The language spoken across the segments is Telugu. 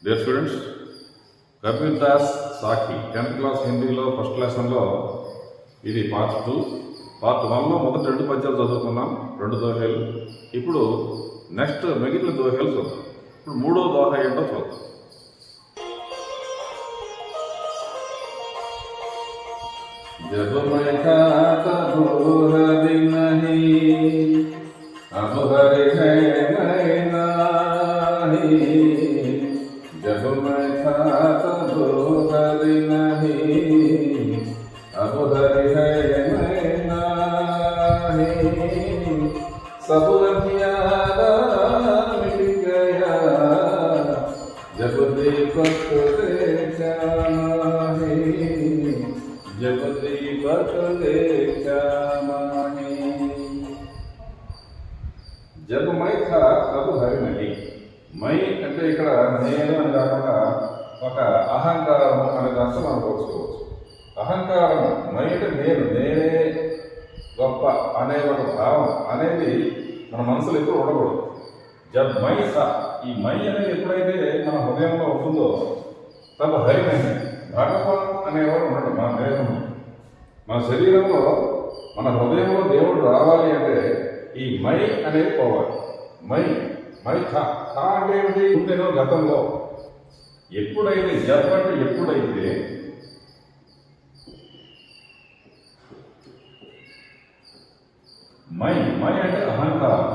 డియర్ స్టూడెంట్స్, కబీర్ దాస్ సాకి 10th క్లాస్ హిందీలో ఫస్ట్ లెసన్లో ఇది పార్ట్ 2. పార్ట్ 1లో మొదటి 2 పద్యాలు చదువుకున్నాం, 2 దోహేలు. ఇప్పుడు నెక్స్ట్ మిగిలిన దోహేలు చూద్దాం. ఇప్పుడు 3వ దోహ ఏంటో చూద్దాం. जब मैं खाता हरि नहीं, अब हरि है मैं नहीं. जब मैं खाता हरि नहीं, अब हरि है मैं नहीं. सब अंधियारा मिट गया, जब दीपक देखा नहीं. जब दीपक देखा माही. जब मैं था तब हरि नहीं. మై అంటే ఇక్కడ నేను అని కాకుండా ఒక అహంకారము అనే అర్థం మనం పోల్చుకోవచ్చు. అహంకారము మై అంటే నేనే గొప్ప అనే ఒక భావం అనేది మన మనసులో ఎప్పుడు ఉండకూడదు. జబ్ మై సా, ఈ మై అనేది ఎప్పుడైతే మన హృదయంలో ఉంటుందో తబ హరి నహి, భగవాన్ అనేవాడు ఉన్నాడు మన దేహంలో, మన శరీరంలో, మన హృదయంలో దేవుడు రావాలి అంటే ఈ మై అనేది పోవాలి. మై మై థా అంటే ఏమిటి? ఉండేనో గతంలో. ఎప్పుడైతే జబ్ అంటే ఎప్పుడైతే మై అంటే అహంకారం,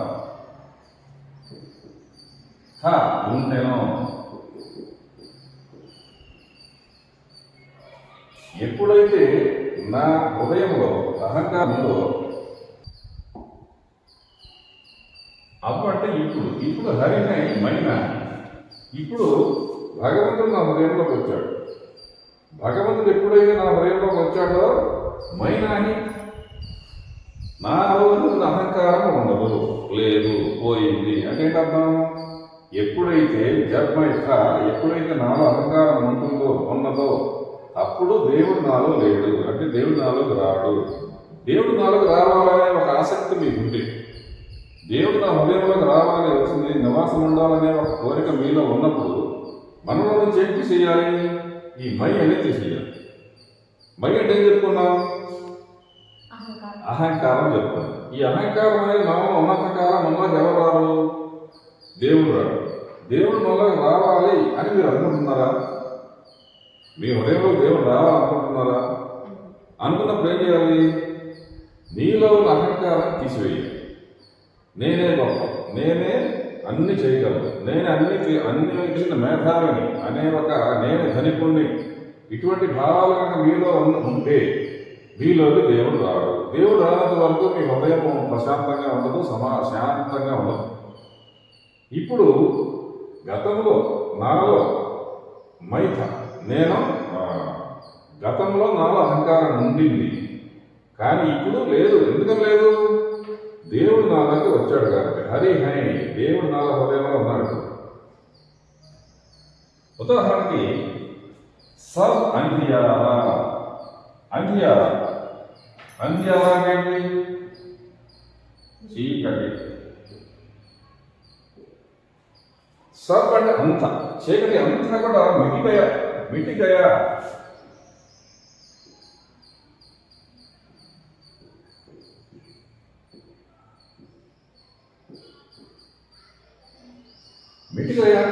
థా ఉండేనో. ఎప్పుడైతే నా హృదయంలో అహంకారంలో, అప్పుడు అంటే ఇప్పుడు హరినై మైనా. ఇప్పుడు భగవంతుడు నా హృదయంలోకి వచ్చాడు. భగవంతుడు ఎప్పుడైతే నా హృదయంలోకి వచ్చాడో మైనాని, నా భగవంతుడు అహంకారం ఉండదు, లేదు, పోయింది అంటే ఏంటర్థం? ఎప్పుడైతే జన్మైత, ఎప్పుడైతే నాలో అహంకారం ఉన్నదో అప్పుడు దేవుడు నాలో లేడు, అంటే దేవుడు నాలోకి రాడు. దేవుడు నాలోకి రావాలనే ఒక ఆసక్తి మీకు ఉంటే, దేవుడు నా హృదయంలోకి రావాలని వచ్చింది, నివాసం ఉండాలనే ఒక కోరిక మీలో ఉన్నప్పుడు మనలో నుంచి ఏంటి చేయాలి? ఈ మై అనేది తీసేయాలి. మై అంటే ఏం చెప్పుకున్నాం? అహంకారం చెప్పుకున్నాం. ఈ అహంకారం అనేది మనలో ఉన్నంతకాలం మనలోకి ఎవరు రారు? దేవుడు రాడు. దేవుడు మనలోకి రావాలి అని మీరు అనుకుంటున్నారా? మీ హృదయంలో దేవుడు రావాలనుకుంటున్నారా? అనుకున్నప్పుడు ఏం చేయాలి? నీలో ఉన్న అహంకారం తీసివేయాలి. నేనే గొప్ప, నేనే అన్ని చేయగలను, నేనే అన్ని మేధావిని అనే ఒక నేను ధనికుణ్ణి, ఇటువంటి భావాలు కనుక మీలో ఉంటే మీలోకి దేవుడు రాడు. దేవుడు రానంత వరకు మీ హృదయం ప్రశాంతంగా ఉండదు, శాంతంగా ఉండదు. ఇప్పుడు గతంలో నాలో మైథ, నేను గతంలో నాలో అహంకారం ఉండింది, కానీ ఇప్పుడు లేదు. ఎందుకని లేదు? దేవుడు నాలోకి వచ్చాడు కాబట్టి. హరి హై, దేవుడు నాలో హృదయంలో ఉన్నాడు. ఉదాహరణకి సబ్ అంధియారా. అంధియారా ఏంటి? చీకటి. సబ్ అంటే అంత, చీకటి అంతా కూడా మిటిగయా. మిటిగయా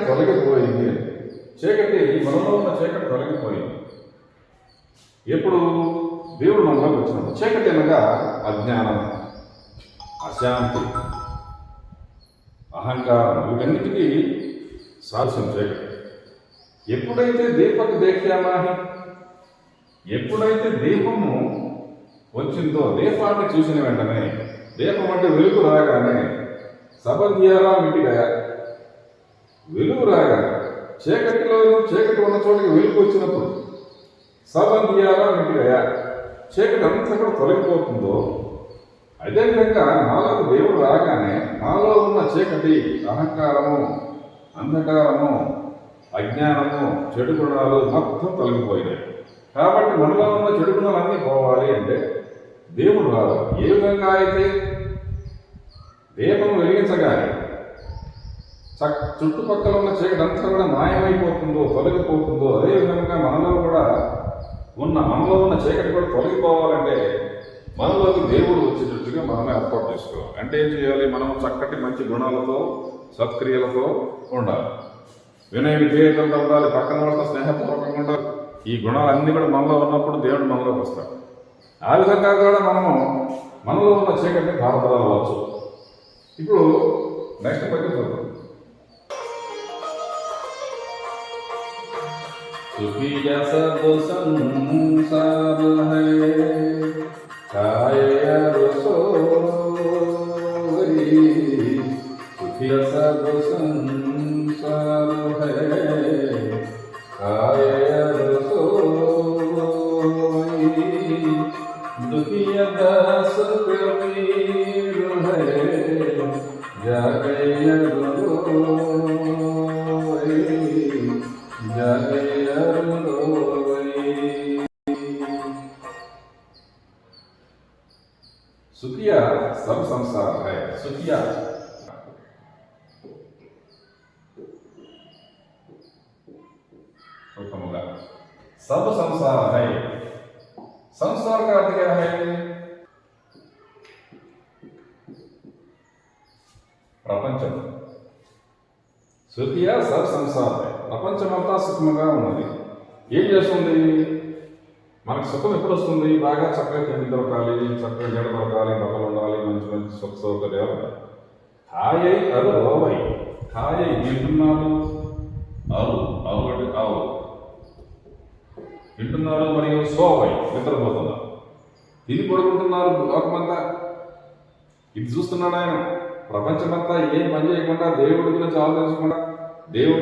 తొలగిపోయింది. చీకటి, మనలో ఉన్న చీకటి తొలగిపోయింది. ఎప్పుడు? దేవుడు మనలోకి వచ్చినప్పుడు. చీకటి అనగా అజ్ఞానం, అశాంతి, అహంకారం, వీటన్నిటికీ సాధ్యం చీకటి. ఎప్పుడైతే దీపక్ దేఖ్యామాహి, ఎప్పుడైతే దీపము వచ్చిందో, దీపాన్ని చూసిన వెంటనే, దీపం అంటే వెలుగు రాగానే, సబంధియారా మిటిగయా, వెలుగు రాగా, చీకటి ఉన్న చోటికి వెలుగు వచ్చినప్పుడు సబంధియారా మిటిగయా, చీకటి అంతా కూడా తొలగిపోతుందో, అదేవిధంగా నాలోకి దేవుడు రాగానే నాలో ఉన్న చీకటి, అహంకారము, అంధకారము, అజ్ఞానము, చెడు గుణాలు మొత్తం తొలగిపోయినాయి. కాబట్టి మనలో ఉన్న చెడు గుణాలన్నీ పోవాలి అంటే దేవుడు రావాలి. ఏ విధంగా అయితే దీపం వెలిగించగానే చుట్టుపక్కల ఉన్న చీకటి అంతా కూడా మాయమైపోతుందో, తొలగిపోతుందో, అదేవిధంగా మనలో ఉన్న చీకటి కూడా తొలగిపోవాలంటే మనలోకి దేవుడు వచ్చేటట్టుగా మనమే ఏర్పాటు చేసుకోవాలి. అంటే ఏం చేయాలి? మనం చక్కటి మంచి గుణాలతో, సత్క్రియలతో ఉండాలి. వినయ విధేయతలతో ఉండాలి. పక్కన వాళ్ళతో స్నేహపూర్వకంగా ఉండాలి. ఈ గుణాలన్నీ కూడా మనలో ఉన్నప్పుడు దేవుడు మనలోకి వస్తాడు. ఆ విధంగా కూడా మనలో ఉన్న చీకటిని పారదలవచ్చు. ఇప్పుడు నెక్స్ట్ పద్యం చూద్దాం. सुखी सब संसार है छाया रसोई, सुखी सब संसार है छाया रसोई, दुखिया दास कबीर है जागय रोई, जागय सुखिया सब संसार है. सुखिया सब संसार है. संसार का अर्थ क्या है? ప్రపంచం. సుఖియా సబ్ సంసార్ है. ప్రపంచమంతా సుఖముగా ఉన్నది. ఏం చేస్తుంది? మనకు సుఖం ఎప్పుడు వస్తుంది? బాగా చక్కగా తిండి దొరకాలి, చక్కగా నీడ దొరకాలి, బట్టలు ఉండాలి, మంచి మంచి సుఖ సౌకర్యాలు. హాయై అరు రోవై. హాయై వింటున్నాడు, అరు అంటే ఆవు వింటున్నారు, మరియు సోవై నిద్రపోతున్నారు. తిని పడుకుంటున్నారు. లోకమంతా ఇది చూస్తున్నాడు ఆయన. ప్రపంచమంతా ఏం పని చేయకుండా, దేవుడి గురించి ఆలోచించకుండా, దేవుడు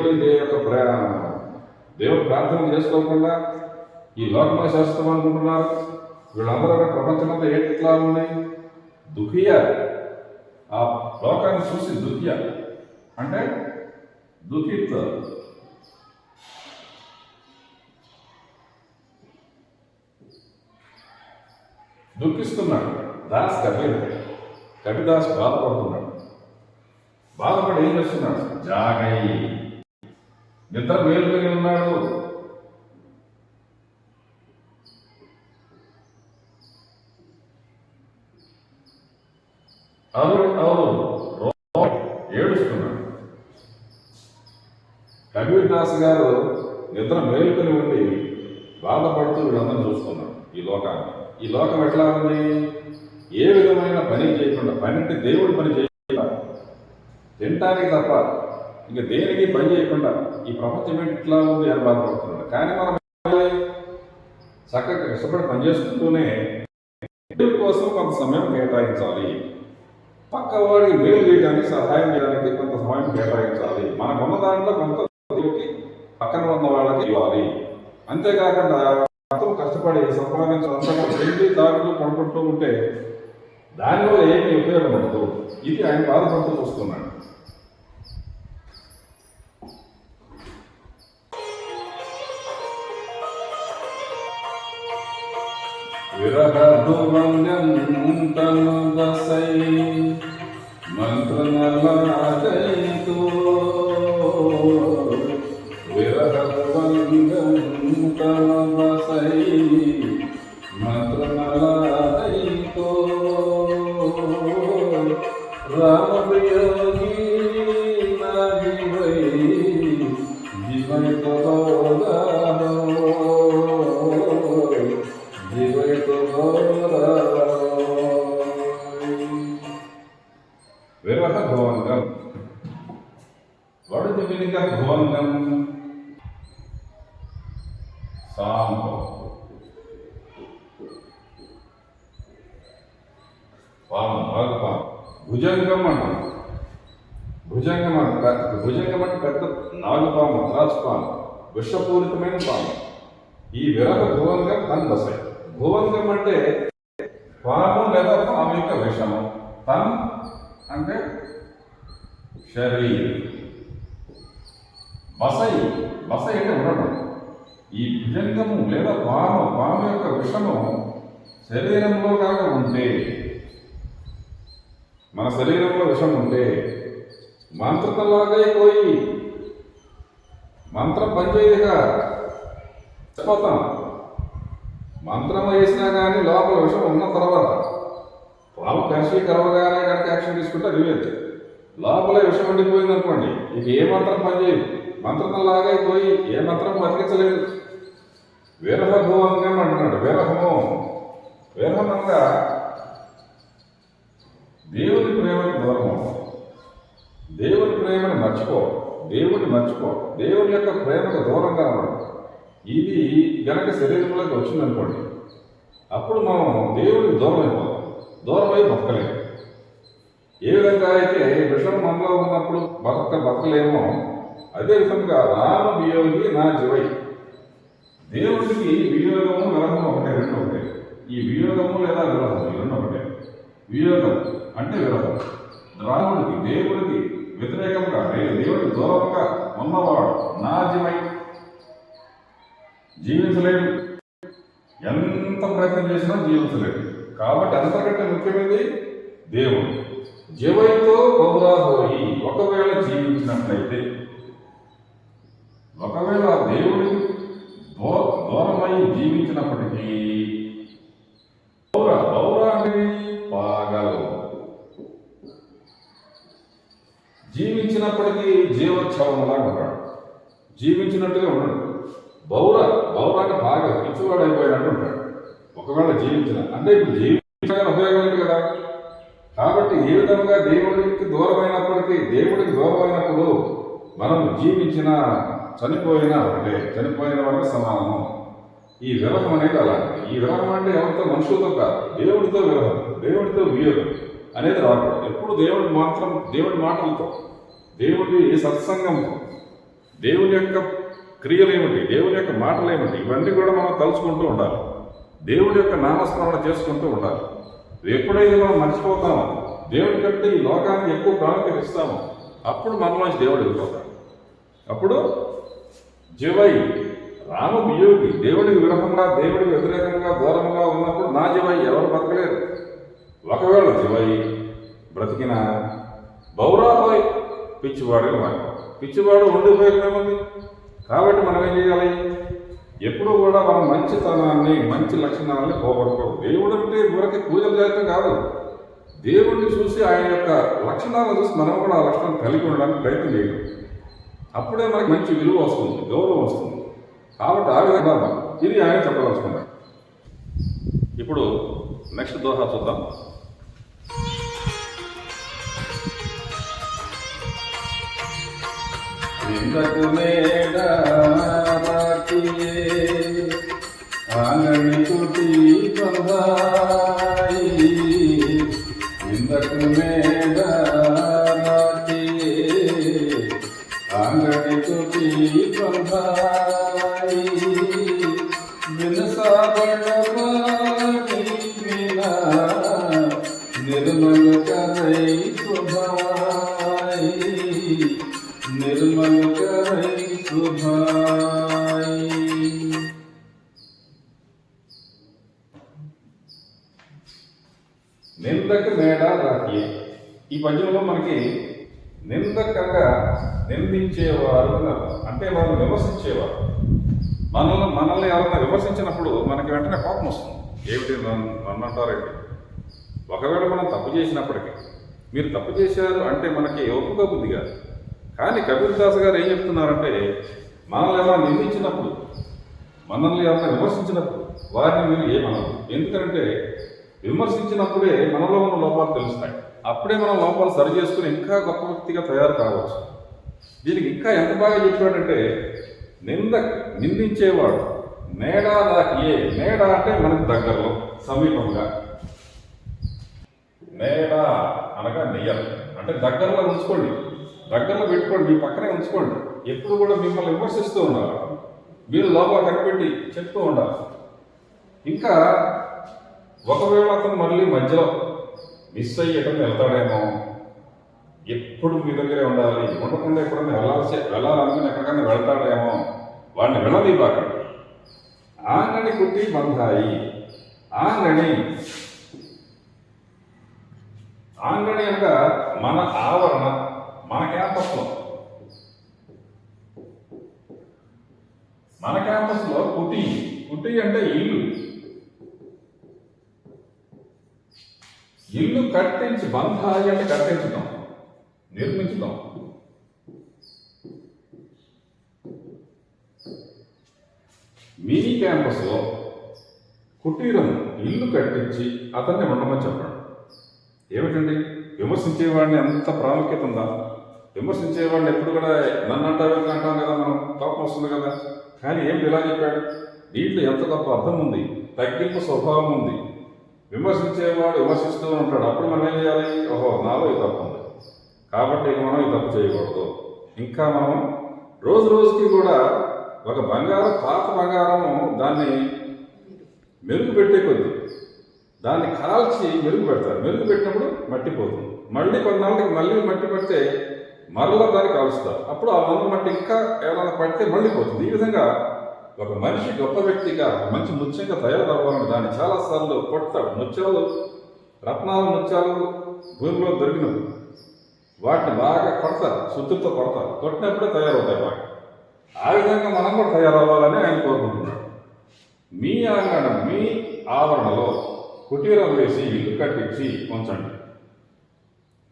ప్రార్థన చేసుకోకుండా ఈ లోకమే శాశ్వతం అనుకుంటున్నారు. వీళ్ళందరూ ప్రపంచమంతా ఎట్లా ఉన్నాయి? దుఃఖియా. ఆ లోకాన్ని చూసి దుఃఖియా అంటే దుఃఖిత, దుఃఖిస్తున్నాడు. దాస్ కబిదాస్ బాధపడుతున్నాడు. బాధపడి ఏం చేస్తున్నాడు? జాగై, నిద్ర మేలుకొని ఉన్నాడు. ఏడుస్తున్నాడు. కబీర్దాస్ గారు నిద్ర మేలుకొని ఉండి బాధపడుతూ వీళ్ళందరూ చూస్తున్నాడు. ఈ లోకం ఎట్లా ఉంది? ఏ విధమైన పని చేయకుండా, పని అంటే దేవుడి పని చేయకుండా, తినటానికి తప్ప ఇంకా దేనికి పని చేయకుండా ఈ ప్రపంచం ఎట్లా ఉంది అని బాధపడుతున్నాడు. కానీ మనం చక్కగా కష్టపడి పనిచేసుకుంటూనే దేవుడి కోసం కొంత సమయం కేటాయించాలి. పక్క వాడికి మేలు చేయడానికి, సహాయం చేయడానికి కొంత సమయం కేటాయించాలి. మనకున్న దాంట్లో కొంత దేవుడికి పక్కన ఉన్న వాళ్ళకి ఇవ్వాలి. అంతేకాకుండా మొత్తం కష్టపడి సంపాదించడం వెళ్ళి దారులు పడుకుంటూ ఉంటే దానివల్ల ఏమీ ఉపయోగం ఉండదు. ఇది ఆయన బాధపడుతూ చూస్తున్నాడు. విరహ భువనం తను దసై మంత్రనలాదైతో, విరహ భువనం తను దసై మంత్రనలాదైతో, రామప్రియోగి నా జీవై జీవై తో విరహ భువంగం. What is the meaning of భువంగం? సాంబం, పాము, నాగుపాము. భుజంగం అంటాం. భుజంగం అంటే పెద్ద నాగుపాము, త్రాచుపాము, విషపూరితమైన పాము. ఈ విరహ భువంగం తన్ దశ. భువంగం అంటే పాము లేదా పాము యొక్క విషము. తన్ అంటే శరీరం. బసై అంటే ఉండడం. ఈ భుజంగము లేదా పాము యొక్క విషము శరీరంలో కనుక ఉంటే, మన శరీరంలో విషం ఉంటే మంత్రతలాగే పోయి మంత్రం పనిచేయగా చచ్చిపోతాం. మంత్రం వేసినా కానీ లోపల విషయం ఉన్న తర్వాత పాము కలిసి కరవగానే కనుక యాక్షన్ తీసుకుంటే అది లేదు. లోపలే విషయం ఉండిపోయింది అనుకోండి, ఇక ఏ మంత్రం పనిచేయదు. మంత్రంలాగే పోయి ఏ మంత్రం బతికించలేదు. వీరభూవంగా అంటున్నాడు. వీరహంగా దేవుని ప్రేమకి దూరం అవుతాం. దేవుని ప్రేమను మర్చిపో, దేవుని యొక్క ప్రేమకు దూరంగా ఉండడం. ఇది గనక శరీరంలోకి వచ్చిందనుకోండి, అప్పుడు మనం దేవుడికి దూరమై బతకలేము. ఏ విధంగా అయితే విషం మనలో ఉన్నప్పుడు బతకలేమో, అదే విధంగా రామ వియోగి నా జీవై. దేవుడికి వియోగము విరహము రెండు ఒకటే. ఈ వియోగము లేదా విరహము ఈ రెండు ఒకటే. వియోగం అంటే విరహం. రాముడికి దేవుడికి వ్యతిరేకంగా దేవుడికి దూరంగా ఉన్నవాడు నా జీవై, జీవించలేడు. ఎంత ప్రయత్నం చేసినా జీవించలేడు. కాబట్టి అంతకంటే ముఖ్యమైనది దేవుడు. జీవైతో బహురాహోయి, ఒకవేళ జీవించినట్లయితే, ఒకవేళ దేవుడికి దూరమై జీవించినప్పటికీ, బౌరా అనేది పాగలు. జీవించినప్పటికీ జీవోత్సవంలా ఉంటాడు, జీవించినట్టుగా ఉండడు. బౌర అంటే బాగా పిచ్చివాడు అయిపోయినట్టు ఉంటాడు. ఒకవేళ జీవించిన అంటే ఇప్పుడు జీవించగానే ఉపయోగం లేదు కదా. కాబట్టి ఏ విధంగా దేవుడికి దూరమైనప్పుడు మనం జీవించిన చనిపోయినా ఒకటే, చనిపోయిన వరకు సమానము. ఈ విరహం అనేది అలాంటి. ఈ విరహం అంటే ఎవరితో, మనుషులతో కాదు, దేవుడితో విరహం, దేవుడితో వియోగం అనేది రాకూడదు. ఎప్పుడు దేవుడి మాటలతో, దేవుడి సత్సంగంతో, దేవుని యొక్క క్రియలు ఏమిటి, దేవుని యొక్క మాటలు ఏమిటి, ఇవన్నీ కూడా మనం తలుచుకుంటూ ఉండాలి. దేవుడి యొక్క నామస్మరణ చేసుకుంటూ ఉండాలి. ఎప్పుడైతే మనం మర్చిపోతామో, దేవుడి కంటే ఈ లోకానికి ఎక్కువ ప్రాముఖ్యత ఇస్తామో, అప్పుడు మనలోంచి దేవుడు వెళ్ళిపోతాడు. అప్పుడు జీవై రామ వియోగి, దేవుడికి విరహంగా, దేవుడికి వ్యతిరేకంగా దూరంగా ఉన్నప్పుడు నా జీవై ఎవరు బతకలేరు. ఒకవేళ జీవై బ్రతికిన బౌరాహోయ్ పిచ్చివాడుగా మారిపోతాడు. పిచ్చివాడు ఉండిపోయేమేముంది. కాబట్టి మనం ఏం చేయాలి? ఎప్పుడూ కూడా మనం మంచితనాన్ని, మంచి లక్షణాలని పోగొట్టుకోవాలి. దేవుడు అంటే ఊరికి పూజలు చేయటం కాదు, దేవుడిని చూసి ఆయన యొక్క లక్షణాలను చూసి మనం కూడా ఆ లక్షణాలు కలిగి ఉండడానికి ప్రయత్నం చేయడం. అప్పుడే మనకి మంచి విలువ వస్తుంది, గౌరవం వస్తుంది. కాబట్టి ఆ విధంగా ఇది ఆయన చెప్పదలుచుకున్నాడు. ఇప్పుడు నెక్స్ట్ దోహా చూద్దాం. ఆంగణి తుటి బంధాయి, ఇందకు మేడ ఆంగణి తుటి బంధాయి, వినసాబడవాని వినా నిర్మల కరై సుభాయి, నిర్మల కరై సుభాయి. నిందక మేడ రాకి. ఈ పద్యంలో మనకి నిందకంగా నిందించేవారు అంటే వాళ్ళు విమర్శించేవారు. మనల్ని ఎవరైనా విమర్శించినప్పుడు మనకి వెంటనే కోపం వస్తుంది. ఏమిటి నన్నంటారండి. ఒకవేళ మనం తప్పు చేసినప్పటికీ, మీరు తప్పు చేశారు అంటే మనకి ఒప్పుకో బుద్ధి కాదు. కానీ కబీర్ దాస్ గారు ఏం చెప్తున్నారంటే, మనల్ని ఎవరైనా నిందించినప్పుడు, మనల్ని ఎవరైనా విమర్శించినప్పుడు వారిని మీరు ఏమనరు. ఎందుకంటే విమర్శించినప్పుడే మనలో ఉన్న లోపాలు తెలుస్తాయి. అప్పుడే మనం లోపాలు సరి చేసుకుని ఇంకా గొప్ప వ్యక్తిగా తయారు కావచ్చు. దీనికి ఇంకా ఎంత బాగా చెప్పాడంటే, నిందించేవాడు మేడ నాకి. మేడ అంటే మనకు దగ్గరలో, సమీపంగా. మేడ అనగా నెయ్యం అంటే దగ్గరలో ఉంచుకోండి, దగ్గరలో పెట్టుకోండి, మీ పక్కనే ఉంచుకోండి. ఎప్పుడు కూడా మిమ్మల్ని విమర్శిస్తూ ఉండాలి, మీరు లోపల కనిపెట్టి చెప్తూ ఉండాలి. ఇంకా ఒకవేళ అతను మళ్ళీ మధ్యలో మిస్ అయ్యేటప్పుడు వెళ్తాడేమో, ఎప్పుడు మీ దగ్గరే ఉండాలి. ఉండకుండా ఎప్పుడన్నా వెళ్ళాలనుకుని ఎక్కడికన్నా వెళ్తాడేమో, వాడిని వెళ్ళదీపాకండి. ఆంగణి కుట్టి బంధాయి. ఆంగణి అనగా మన ఆవరణ, మన క్యాంపస్లో కుటి అంటే ఇల్లు కట్టించి, బంధాయి అంటే కట్టించడం, నిర్మించడం. మినీ క్యాంపస్లో కుటీరం ఇల్లు కట్టించి అతన్ని ఉండమని చెప్పండి. ఏమిటండి, విమర్శించేవాడిని ఎంత ప్రాముఖ్యత ఉందా? విమర్శించేవాడిని ఎప్పుడు కూడా నన్ను అంటారు అంటాం కదా, మనం కోపం వస్తుంది కదా. కానీ ఏమిటి ఇలా చెప్పాడు? దీంట్లో ఎంత గొప్ప అర్థం ఉంది, తగ్గింపు స్వభావం ఉంది. విమర్శించేవాడు విమర్శిస్తూ ఉంటాడు. అప్పుడు మనం ఏం చేయాలి? ఓహో, నాలో ఈ తప్పు ఉంది కాబట్టి ఇక మనం ఈ తప్పు చేయకూడదు. ఇంకా మనం రోజు రోజుకి కూడా ఒక పాత బంగారము దాన్ని మెరుగు పెట్టే కొద్ది దాన్ని కాల్చి మెరుగు పెడతారు. మెరుగు పెట్టినప్పుడు మట్టిపోతుంది. మళ్ళీ కొన్నాళ్ళకి మళ్ళీ మట్టి పడితే మరలా దాన్ని కాలుస్తారు. అప్పుడు ఆ వంద మట్టి ఇంకా ఏమైనా పడితే మళ్ళీ పోతుంది. ఈ విధంగా ఒక మనిషి గొప్ప వ్యక్తిగా, మంచి ముత్యంగా తయారవ్వాలని దాన్ని చాలాసార్లు కొడతాడు. ముత్యాలు, రత్నాలు, ముత్యాలు భూమిలో దొరికినవి వాటిని బాగా కొడతారు, శుద్ధితో కొడతారు. కొట్టినప్పుడే తయారవుతాయి బాగా. ఆ విధంగా మనం కూడా తయారవ్వాలని ఆయన కోరుకుంటున్నాడు. మీ ఆంగణం, మీ ఆవరణలో కుటీరం వేసి ఇల్లు కట్టించి ఉంచండి.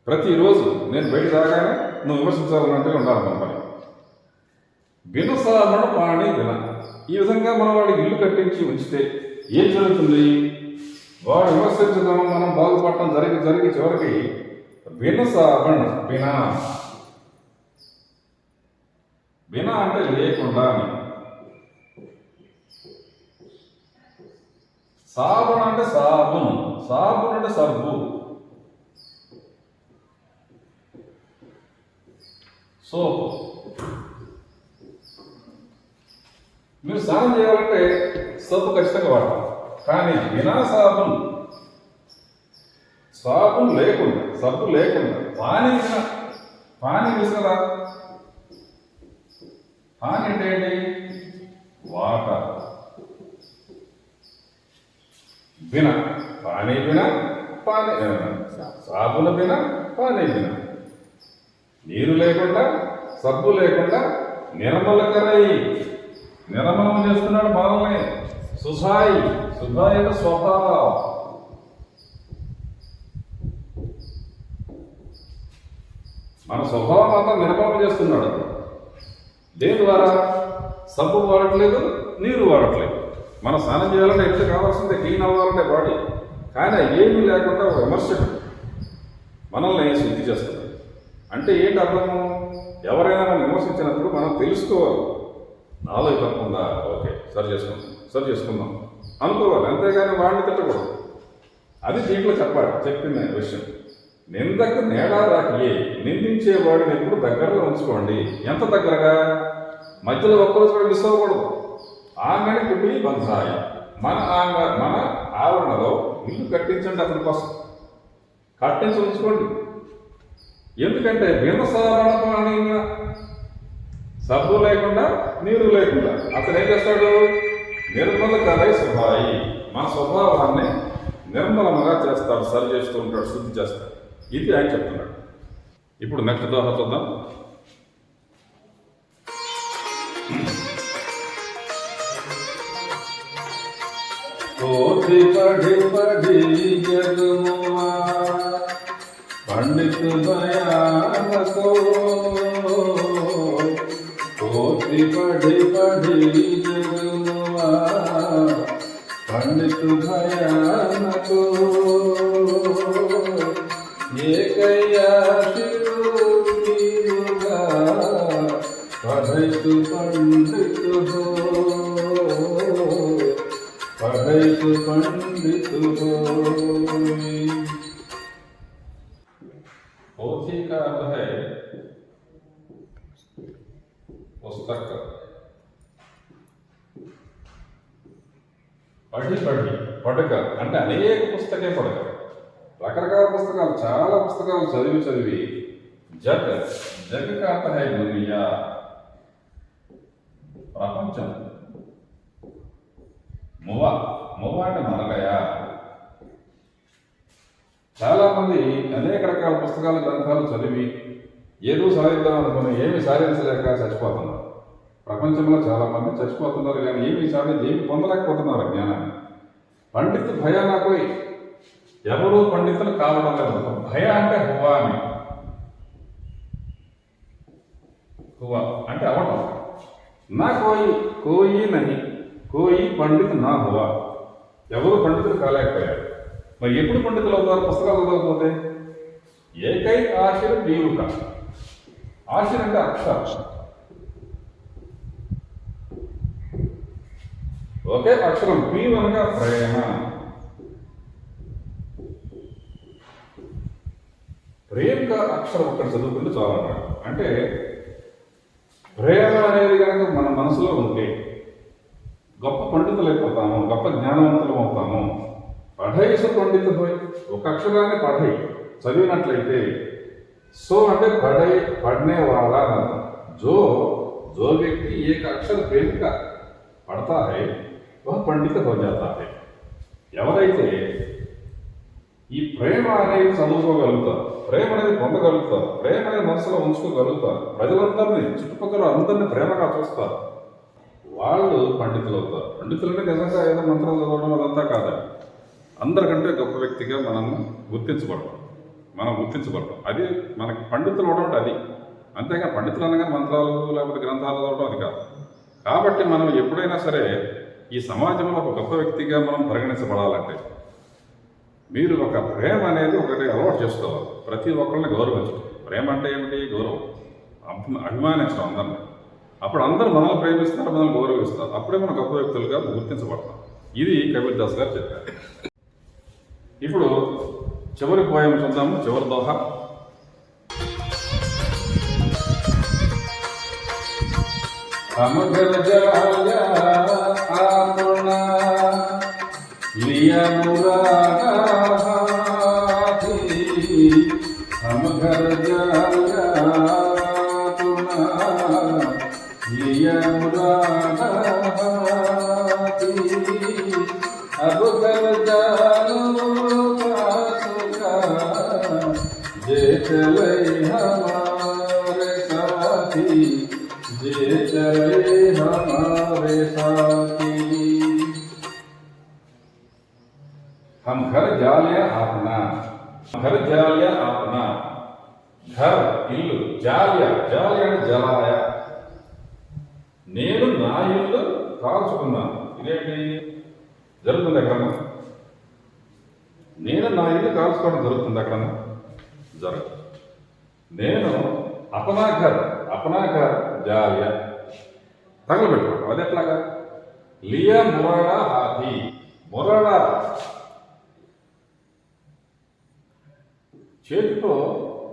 ప్రతిరోజు నేను బయట రాగానే నువ్వు విమర్శించాలంటే ఉండాలి మన పని. వినసామణ పాణి విన. ఈ విధంగా మనం వాడికి ఇల్లు కట్టించి ఉంచితే ఏం జరుగుతుంది? వాడు విమర్శించడం, మనం బాగుపడటం జరిగి చివరికి వినసామణ విన అంటే లేకుండా అని. సాబున్ అంటే సాబున్ అంటే సబ్బు. సోపు. మీరు స్నానం చేయాలంటే సబ్బు ఖచ్చితంగా వాడతాం. కానీ బినా సాబున్ లేకుండా, సబ్బు లేకుండా పానీ విసరా. పానీ అంటే ఏంటి? వాటర్. పానీ సాబున పానీ నీరు లేకుండా, సబ్బు లేకుండా నిర్మలం చేస్తున్నాడు మనల్ని. సుధాయి అంటే స్వభావం. మన స్వభావం అంతా నిర్మలం చేస్తున్నాడు. దేని ద్వారా? సబ్బు వాడట్లేదు, నీరు వాడట్లేదు. మనం స్నానం చేయాలంటే ఎంత కావాల్సిందే, క్లీన్ అవ్వాలంటే బాడీ. కానీ ఏమీ లేకుండా ఒక విమర్శకుడు మనల్ని శుద్ధి చేస్తున్నాడు. అంటే ఏంటి అర్థము? ఎవరైనా మనం విమర్శించినప్పుడు మనం తెలుసుకోవాలి, నాలో తప్పు ఉందా, ఓకే సరి చేసుకుందాం అనుకోవాలి. అంతేగాని వాడిని తిట్టకూడదు. అది దీంట్లో చెప్పిన విషయం. నిందకు నేడా రాకి నిందించే వాడిని ఎప్పుడు దగ్గరలో ఉంచుకోండి. ఎంత దగ్గరగా? మధ్యలో ఒక్కరోజు కూడా మిస్ అవ్వకూడదు. ఆంగణి కుటి బంధాయి. మన ఆవరణలో ఇల్లు కట్టించండి, అతని కోసం కట్టించి ఉంచుకోండి. ఎందుకంటే వినసారణీయంగా సబ్బు లేకుండా, నీరు లేకుండా అతను ఏం చేస్తాడు? నిర్మల కలై స్వభాయి. మన స్వభావాన్ని నిర్మలంగా చేస్తాడు, సరి చేస్తూ ఉంటాడు, శుద్ధి చేస్తాడు. ఇది ఆయన చెప్తున్నాడు. ఇప్పుడు నెక్స్ట్ దోహ చూద్దాం. పढ़ी जगमुआ पंडित बयान को, पढ़ी जगमुआ पंडित बयान को, ये कया शिरुगा पढ़ित पंडित हो, पढ़ित पंडित होई। पोथी का अर्थ है पुस्तक। పడక అంటే అనేక పుస్తకే పడక. రకరకాల పుస్తకాలు, చాలా పుస్తకాలు చదివి జగ్ का अर्थ है दुनिया, ప్రపంచం. మువ అంటే మరగయ. చాలా మంది అనేక రకాల పుస్తకాలు, గ్రంథాలు చదివి ఏదో సాధిద్దాం అనుకుని ఏమీ సాధించలేక చచ్చిపోతున్నారు. ప్రపంచంలో చాలామంది చచ్చిపోతున్నారు, కానీ ఏమీ పొందలేకపోతున్నారు జ్ఞానాన్ని. పండిత్ భయానకై, ఎవరు పండితులు కావడం లేదు. భయ అంటే హువా అని, హువా అంటే అవటం. నా కోయి నహి, కోయి పండిత్ నా హువా, ఎవరు పండితులు కాలేకపోయారు. మరి ఎప్పుడు పండితులు అవుతారు పుస్తకాలు చదవకపోతే? ఏకై ఆశిర్ దీవుక, ఆశిర్ అంటే అక్షర, ఒకే అక్షరం పీవు అనగా ప్రేమ. ప్రేమగా అక్షరం ఒక్కటి చదువుకుంటే చాలా అన్నాడు. అంటే ప్రేమ అనేది కనుక మన మనసులో ఉంటే గొప్ప పండితులు అయిపోతాము, గొప్ప జ్ఞానవంతులు అవుతాము. పఢైసు పండితు పోయి, ఒక అక్షరాన్ని పఢై చదివినట్లయితే, సో అంటే పడనే వాళ్ళ జో వ్యక్తి ఏక అక్షర ప్రేమ का పడతా హై వహ పండిత హో జాతా హై. ఎవరైతే ఈ ప్రేమ అనేది చదువుకోగలుగుతారు, ప్రేమ అనేది పొందగలుగుతారు, ప్రేమ అనేది మనసులో ఉంచుకోగలుగుతారు, ప్రజలందరినీ చుట్టుపక్కల అందరినీ ప్రేమగా చూస్తారు, వాళ్ళు పండితులు అవుతారు. పండితులంటే నిజంగా ఏదో మంత్రాలు చదవడం అదంతా కాదండి. అందరికంటే గొప్ప వ్యక్తిగా మనం గుర్తించబడతాం. అది మనకి పండితులు అవడం అంటే అది. అంతేగా పండితులు అనగా మంత్రాలు లేకపోతే గ్రంథాలు చదవడం అది కాదు. కాబట్టి మనం ఎప్పుడైనా సరే ఈ సమాజంలో ఒక గొప్ప వ్యక్తిగా మనం పరిగణించబడాలంటే మీరు ఒక ప్రేమ అనేది ఒకటి అలవాటు చేసుకోవాలి. ప్రతి ఒక్కరిని గౌరవించడం. ప్రేమ అంటే ఏమిటి? గౌరవం, అభిమానించడం అందరినీ. అప్పుడు అందరూ మనల్ని ప్రేమిస్తారు, మనల్ని గౌరవిస్తారు. అప్పుడే మనం గొప్ప వ్యక్తులుగా గుర్తించబడతాం. ఇది కబీర్ దాస్ గారు చెప్పారు. ఇప్పుడు చివరి పోయం చూద్దాము, చివరి దోహ. हम घर जाया अपना लिया मुरादा हाथी, हम घर जाया अपना लिया मुरादा हाथी, अब घर जानो का जे चले हमारे साथी, जे चले हमारे साथी. हम घर जालिया अपना, घर जालिया अपना, घर ఇల్లు, జాలియా అంటే జలాయ. నేను నా ఇల్లు కాల్చుకున్నాను. ఇదేంటి జరుగుతుంది ఎక్కడన్నా? నేను నా ఇల్లు కాల్చుకోవడం జరుగుతుంది ఎక్కడన్నా? జరగదు. నేను అపనా ఘర్ జాలియా తగలబెట్టుకోవడం. అది ఎట్లాగా? లియా మురాడా హాథీ, మురాడా చేతితో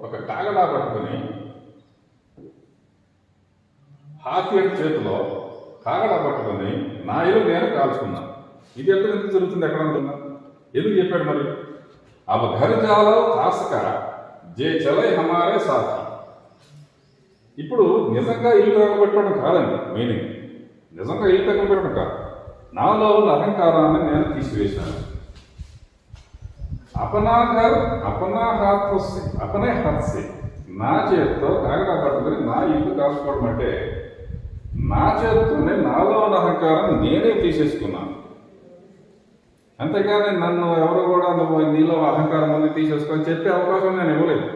ఒక కాగడా పట్టుకుని, హాథీ అంటే చేతిలో కాగడా పట్టుకుని నా ఇల్లు నేను కాల్చుకున్నాను. ఇది ఎక్కడ ఎందుకు జరుగుతుంది? ఎక్కడ ఉంటున్నా? ఎందుకు చెప్పాడు మరి? అవ ఘర్ జాలో కాసక జే చలై హమారే సాథీ. ఇప్పుడు నిజంగా ఇల్లు తగలబెట్టడం కాదండి మీనింగ్. నిజంగా ఇల్లు తగలబెట్టడం కాదు. నాలో ఉన్న అహంకారాన్ని నేను తీసివేశాను. అపనా హాత్ సే, నా చేతితో కాగడా పట్టుకుని నా ఇల్లు కాల్చుకోవడం అంటే నా చేతితోనే నాలో ఉన్న అహంకారాన్ని నేనే తీసేసుకున్నాను. అంతేగాని నన్ను ఎవరు కూడా నువ్వు నీలో అహంకారం ఉంది తీసేసుకొని చెప్పే అవకాశం నేను ఇవ్వలేదు.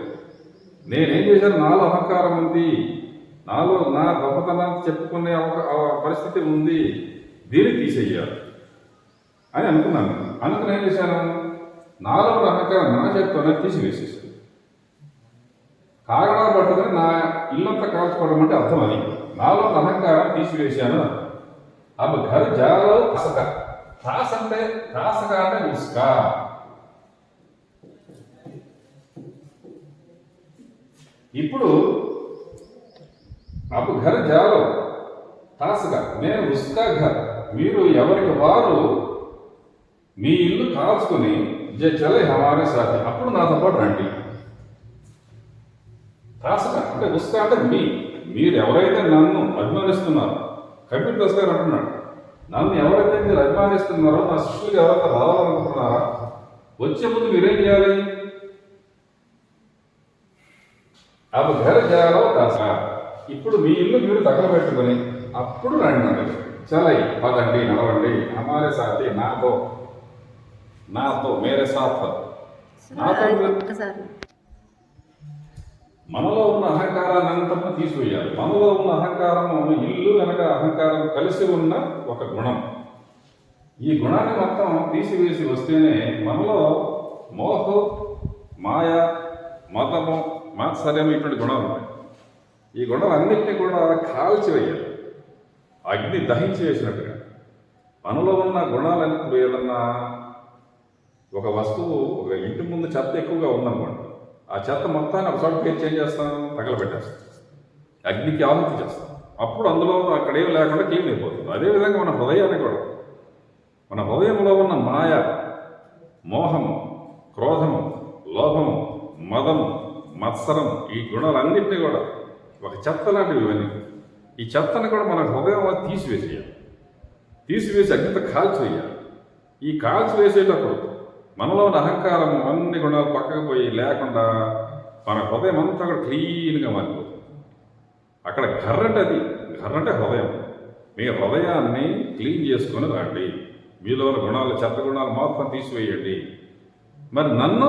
నేనేం చేశాను? నాలో అహంకారం ఉంది, నాలో నా గొప్పతనాన్ని చెప్పుకునే పరిస్థితి ఉంది, దీన్ని తీసేయాలి అని అనుకున్నాను. అందుకని ఏం చేశాను? నాలో అహంకారం నా చేతితోనే తీసివేసేసాను. కాగడా పట్టుకుని నా ఇల్లంతా కాల్చుకోవడం అంటే అర్థం అది. నాలో అహంకారం తీసివేశాను. అప్పుడు ఘర్ జాలో కాసక, కాసక అంటే ఉస్కా. ఇప్పుడు అప్పు ఘర్ జాలో కాసక, నేను ఉస్కా ఘర్, మీరు ఎవరికి వారు మీ ఇల్లు కాల్చుకుని జే చలే హమారే సాథీ, అప్పుడు నాతో పాటు రండి. కాసక అంటే ఉస్కా అంటే మీరు ఎవరైతే నన్ను అభిమానిస్తున్నారో, కబీర్ దాస్ గారు అంటున్నాడు, నన్ను ఎవరైతే మీరు అభిమానిస్తున్నారో, నా శిష్యులు ఎవరైతే రావాలనుకుంటున్నారా, వచ్చే ముందు మీరేం చేయాలి? అవి ఘర్ జాలో దాసా. ఇప్పుడు మీ ఇల్లు మీరు తగలబెట్టుకొని అప్పుడు రండి మనకి చలై పదండి నడవండి హమారే సాథి నాతో నాతో మేరే సాత్ నాతో మనలో ఉన్న అహంకారాన్ని అంతా తీసివేయాలి. మనలో ఉన్న అహంకారము ఇల్లు వెనక అహంకారం కలిసి ఉన్న ఒక గుణం. ఈ గుణాన్ని మొత్తం తీసివేసి వస్తేనే మనలో మోహం మాయ మతము మాత్సర్యం ఇటువంటి గుణాలు ఉన్నాయి. ఈ గుణాలన్నింటినీ కూడా కాల్చివేయాలి, అగ్ని దహించి వేసినట్టుగా. మనలో ఉన్న గుణాలన్నీ ఏదన్నా ఒక వస్తువు ఒక ఇంటి ముందు చెత్త ఎక్కువగా ఉందనుకోండి, ఆ చెత్త మొత్తాన్ని ఒక చోట పేరు చేంజ్ చేస్తాం, తగలబెట్టేస్తాం, అగ్నికి ఆహుతి చేస్తాం. అప్పుడు అందులో అక్కడేం లేకుండా క్లీన్ అయిపోతుంది. అదేవిధంగా మన హృదయాన్ని కూడా, మన హృదయంలో ఉన్న మాయ మోహము క్రోధము లోభము మదము మత్సరం ఈ గుణాలన్నింటినీ కూడా ఒక చెత్త లాంటివి ఇవన్నీ. ఈ చెత్తని కూడా మన హృదయంలో తీసివేసేయాలి, తీసివేసి అగ్నితో కాల్చివేయాలి. ఈ కాల్చివేసేటప్పుడు మనలో ఉన్న అహంకారం అన్ని గుణాలు పక్కకు పోయి లేకుండా మన హృదయం అంతా కూడా క్లీన్గా మారిపోతుంది. అక్కడ ఘర్రంటే అది ఘర్రంటే హృదయం. మీ హృదయాన్ని క్లీన్ చేసుకొని రండి. మీలో ఉన్న గుణాలు చెత్త గుణాలు మొత్తం తీసివేయండి. మరి నన్ను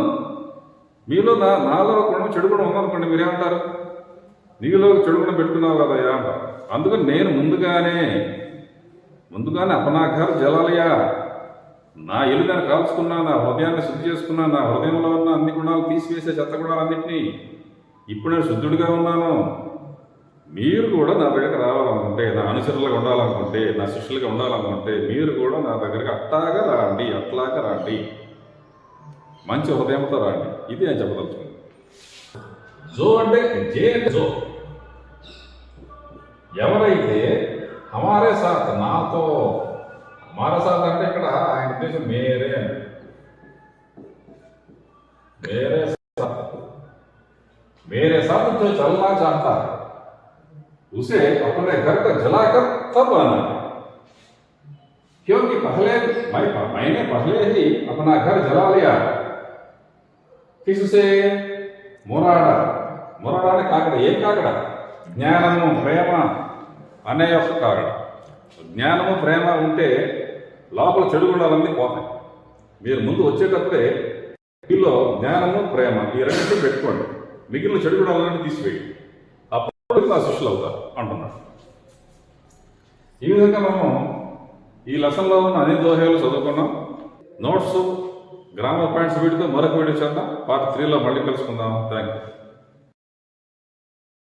మీలో నాలో గుణం చెడు గుణం ఉందనుకోండి, మీరేమంటారు? నీలో చెడు గుణం పెట్టుకున్నావు కదయా అంటారు. అందుకని నేను ముందుగానే అపనాఘర్ జలాలయా, నా ఎలుగని కాల్చుకున్నా, నా హృదయాన్ని శుద్ధి చేసుకున్నా, నా హృదయంలో ఉన్న అన్ని గుణాలు తీసివేసే చెత్త గుణాలన్నింటినీ ఇప్పుడు నేను శుద్ధుడిగా ఉన్నాను. మీరు కూడా నా దగ్గరికి రావాలనుకుంటే, నా అనుచరులుగా ఉండాలనుకుంటే, నా శిష్యులుగా ఉండాలనుకుంటే మీరు కూడా నా దగ్గరికి అట్లాగా రండి. మంచి హృదయంతో రండి. ఇది నేను చెప్పదలుచుకున్నాను. జో అంటే జే అంటే జో, ఎవరైతే హమారే సాత్ నాతో, హమారే సాత్ అంటే ఇక్కడ ఆయన ఉద్దేశం మేరే साथ जो चलना चाहता है उसे अपने घर को जलाकर तब आना, क्योंकि मैंने पहले ही अपना घर जला लिया। किससे? मुराड़ा ने काकड़ा, ఏ కాకడ? జ్ఞానము ప్రేమ అనే ఒక కాకడ. జ్ఞానము ప్రేమ ఉంటే లోపల చెడు గుణాలన్నీ పోతాయి. మీరు ముందు వచ్చేటప్పుడే మీలో జ్ఞానము ప్రేమ ఈ రెండింటిని పెట్టుకోండి, మిగిలిన చెడు గుణాలన్నీ తీసివేయండి, అప్పుడు నా శిష్యులు అవుతారు అంటున్నాడు. ఈ విధంగా మనం ఈ లెసన్లో ఉన్న అన్ని దోహాలు చదువుకున్నాం. నోట్స్ గ్రామర్ పాయింట్స్ వీటితో మరొక వీడియో చేద్దాం. పార్ట్ 3లో మళ్ళీ కలుసుకుందాం. Thank you.